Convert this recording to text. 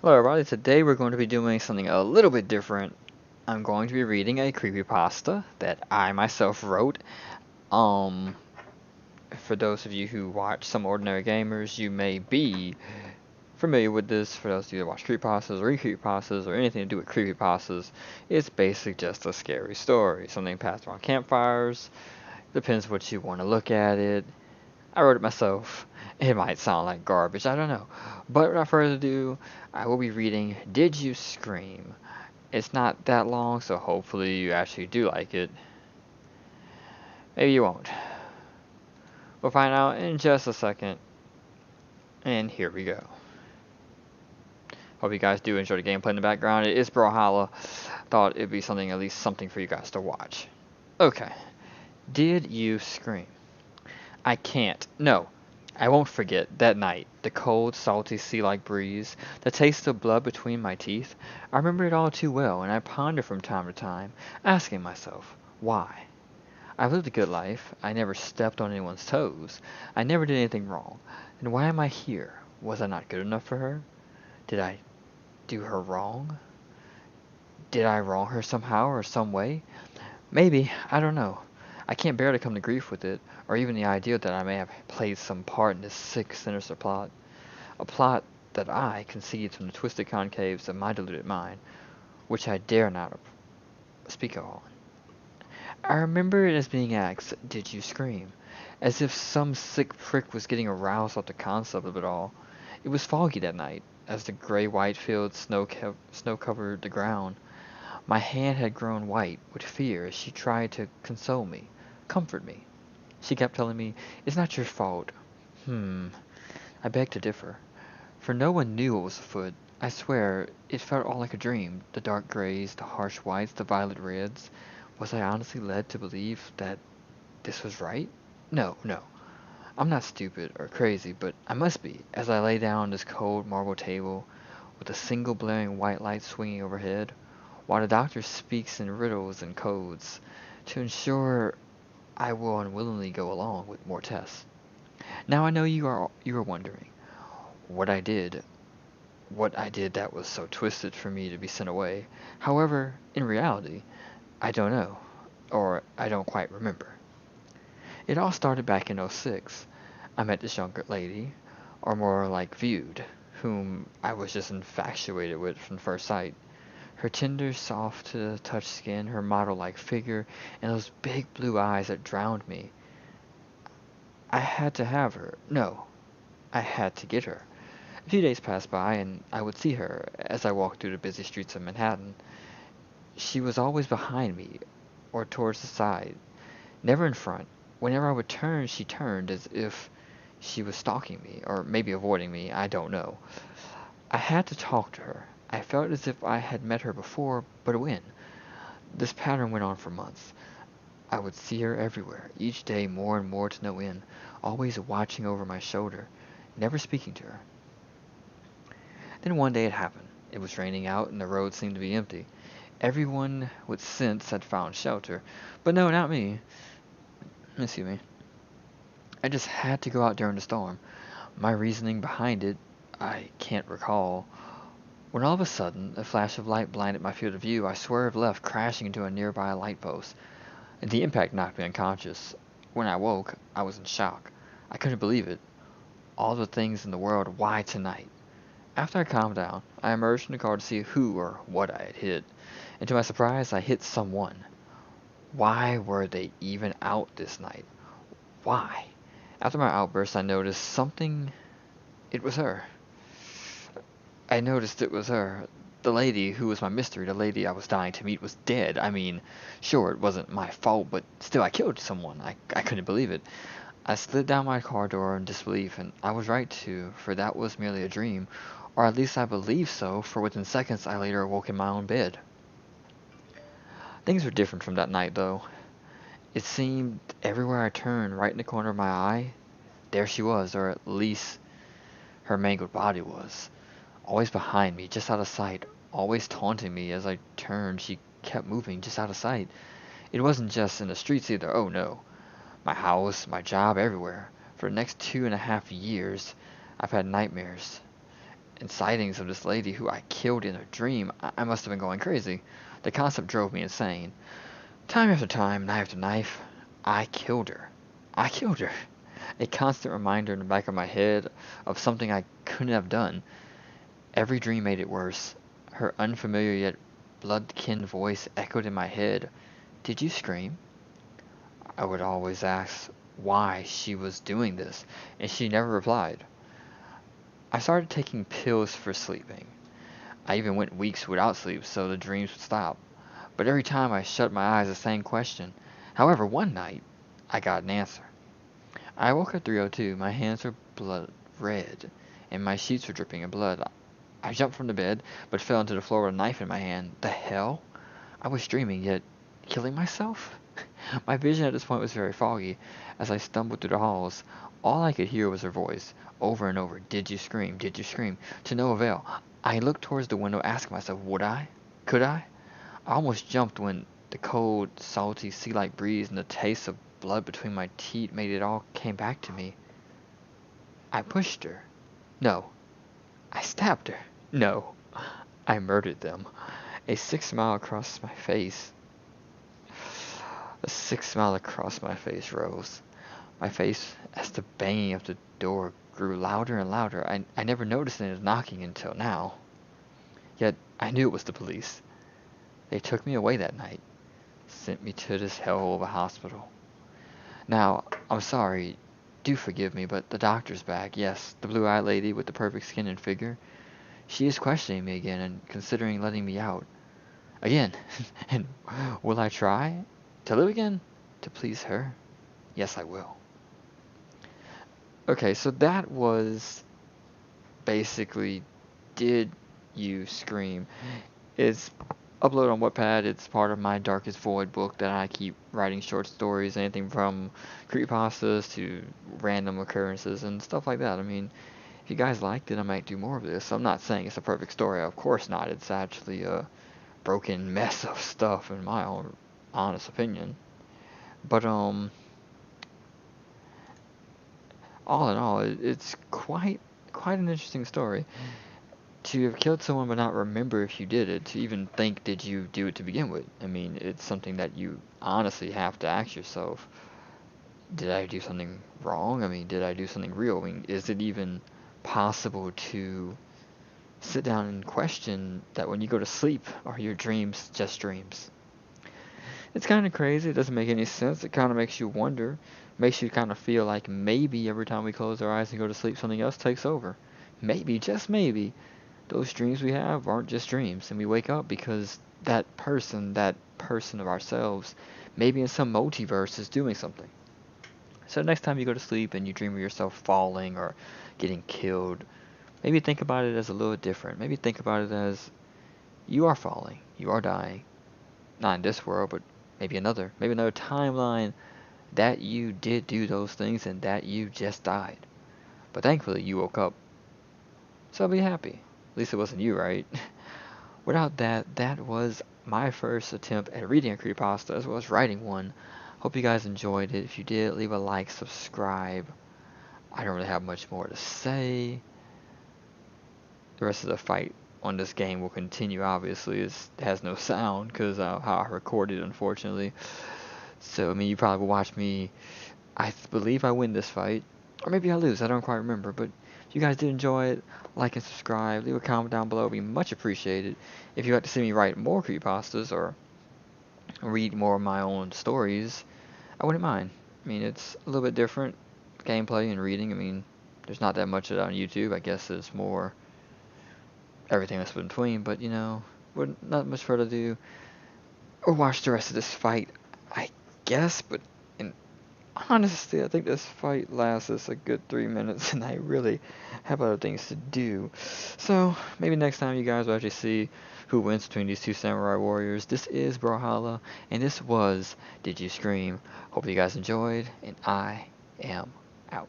Hello everybody, today we're going to be doing something a little bit different. I'm going to be reading a creepypasta that I myself wrote. Um, for those of you who watch Some Ordinary Gamers, you may be familiar with this. For those of you that watch creepypastas or read creepypastas or anything to do with creepypastas, it's basically just a scary story. Something passed around campfires, depends what you want to look at it. I wrote it myself. It might sound like garbage, I don't know. But without further ado, I will be reading Did You Scream? It's not that long, so hopefully you actually do like it. Maybe you won't. We'll find out in just a second. And here we go. Hope you guys do enjoy the gameplay in the background. It is Brawlhalla. Thought it'd be something, at least something for you guys to watch. Okay. Did you scream? I can't. No. I won't forget that night. The cold, salty sea-like breeze. The taste of blood between my teeth. I remember it all too well, and I ponder from time to time, asking myself, why? I've lived a good life. I never stepped on anyone's toes. I never did anything wrong. Then why am I here? Was I not good enough for her? Did I do her wrong? Did I wrong her somehow or some way? Maybe. I don't know. I can't bear to come to grief with it, or even the idea that I may have played some part in this sick, sinister plot. A plot that I conceived from the twisted concaves of my deluded mind, which I dare not speak of. I remember it as being asked, "Did you scream?" As if some sick prick was getting aroused off the concept of it all. It was foggy that night, as the gray-white fields snow covered the ground. My hand had grown white with fear as she tried to console me, comfort me. She kept telling me, "It's not your fault." I beg to differ, for no one knew what was afoot. I swear, it felt all like a dream, the dark grays, the harsh whites, the violet reds. Was I honestly led to believe that this was right? No, no. I'm not stupid or crazy, but I must be, as I lay down on this cold marble table, with a single blaring white light swinging overhead, while the doctor speaks in riddles and codes, to ensure I will unwillingly go along with more tests. Now I know you are wondering what I did, what I did that was so twisted for me to be sent away. However, in reality, I don't know, or I don't quite remember. It all started back in '06. I met this younger lady, or more like viewed, whom I was just infatuated with from first sight. Her tender, soft to the touch skin, her model-like figure, and those big blue eyes that drowned me. I had to have her. No, I had to get her. A few days passed by, and I would see her as I walked through the busy streets of Manhattan. She was always behind me, or towards the side, never in front. Whenever I would turn, she turned as if she was stalking me, or maybe avoiding me, I don't know. I had to talk to her. I felt as if I had met her before, but when? This pattern went on for months. I would see her everywhere, each day more and more to no end, always watching over my shoulder, never speaking to her. Then one day it happened. It was raining out and the road seemed to be empty. Everyone with sense had found shelter, but no, not me. Excuse me. I just had to go out during the storm. My reasoning behind it, I can't recall. When all of a sudden, a flash of light blinded my field of view, I swerved left, crashing into a nearby light post. The impact knocked me unconscious. When I woke, I was in shock. I couldn't believe it. All the things in the world, why tonight? After I calmed down, I emerged from the car to see who or what I had hit, and to my surprise, I hit someone. Why were they even out this night? Why? After my outburst, I noticed something. It was her. I noticed it was her. The lady who was my mystery, the lady I was dying to meet, was dead. I mean, sure, it wasn't my fault, but still, I killed someone. I couldn't believe it. I slid down my car door in disbelief, and I was right to, for that was merely a dream, or at least I believed so, for within seconds I later awoke in my own bed. Things were different from that night, though. It seemed everywhere I turned, right in the corner of my eye, there she was, or at least her mangled body was. Always behind me, just out of sight, always taunting me as I turned, she kept moving, just out of sight. It wasn't just in the streets either, oh no. My house, my job, everywhere. For the next 2.5 years, I've had nightmares. and sightings of this lady who I killed in a dream. I must have been going crazy. The concept drove me insane. Time after time, knife to knife, I killed her. I killed her. A constant reminder in the back of my head of something I couldn't have done. Every dream made it worse. Her unfamiliar yet blood-kin voice echoed in my head. Did you scream? I would always ask why she was doing this, and she never replied. I started taking pills for sleeping. I even went weeks without sleep so the dreams would stop. But every time I shut my eyes, the same question. However, one night, I got an answer. I woke at 3:02. My hands were blood red, and my sheets were dripping in blood. I jumped from the bed, but fell into the floor with a knife in my hand. The hell? I was dreaming, yet killing myself? My vision at this point was very foggy. As I stumbled through the halls, all I could hear was her voice, over and over. Did you scream? Did you scream? To no avail. I looked towards the window, asking myself, would I? Could I? I almost jumped when the cold, salty, sea-like breeze and the taste of blood between my teeth made it all came back to me. I pushed her. No. I stabbed her. No. I murdered them. A sick smile across my face. A sick smile across my face rose. My face, as the banging of the door grew louder and louder. I never noticed any knocking until now. Yet I knew it was the police. They took me away that night, sent me to this hellhole of a hospital. Now, I'm sorry, do forgive me, but the doctor's back. Yes, the blue-eyed lady with the perfect skin and figure. She is questioning me again and considering letting me out. Again. And will I try to live again? To please her? Yes, I will. Okay, so that was basically Did You Scream? It's uploaded on Wattpad. It's part of my Darkest Void book that I keep writing short stories, anything from creepypastas to random occurrences and stuff like that. I mean, if you guys liked it, I might do more of this. I'm not saying it's a perfect story. Of course not. It's actually a broken mess of stuff in my own honest opinion. But all in all, it's quite an interesting story. To have killed someone but not remember if you did it, to even think did you do it to begin with. I mean, it's something that you honestly have to ask yourself. Did I do something wrong? I mean, did I do something real? I mean, is it even possible to sit down and question that when you go to sleep, are your dreams just dreams? It's kind of crazy. It doesn't make any sense. It kind of makes you wonder. Makes you kind of feel like maybe every time we close our eyes and go to sleep, something else takes over. Maybe, just maybe, those dreams we have aren't just dreams, and we wake up because that person of ourselves, maybe in some multiverse, is doing something. So next time you go to sleep and you dream of yourself falling or getting killed, maybe think about it as a little different. Maybe think about it as you are falling, you are dying. Not in this world, but maybe another timeline that you did do those things and that you just died. But thankfully you woke up. So be happy. At least it wasn't you, right? Without that, that was my first attempt at reading a creepypasta as well as writing one. Hope you guys enjoyed it. If you did, leave a like, subscribe. I don't really have much more to say. The rest of the fight on this game will continue, obviously. It has no sound because how I recorded, unfortunately. So, I mean, you probably will watch me. I believe I win this fight. Or maybe I lose. I don't quite remember. But if you guys did enjoy it, like and subscribe. Leave a comment down below. It would be much appreciated. If you'd like to see me write more creepypastas or read more of my own stories, I wouldn't mind. I mean, it's a little bit different gameplay and reading. I mean, there's not that much of it on YouTube. I guess it's more everything that's in between. But, not much further ado. Or watch the rest of this fight, I guess. But honestly, I think this fight lasts us a good 3 minutes, and I really have other things to do. So, maybe next time you guys will actually see who wins between these two samurai warriors. This is Brawlhalla, and this was Did You Scream? Hope you guys enjoyed, and I am out.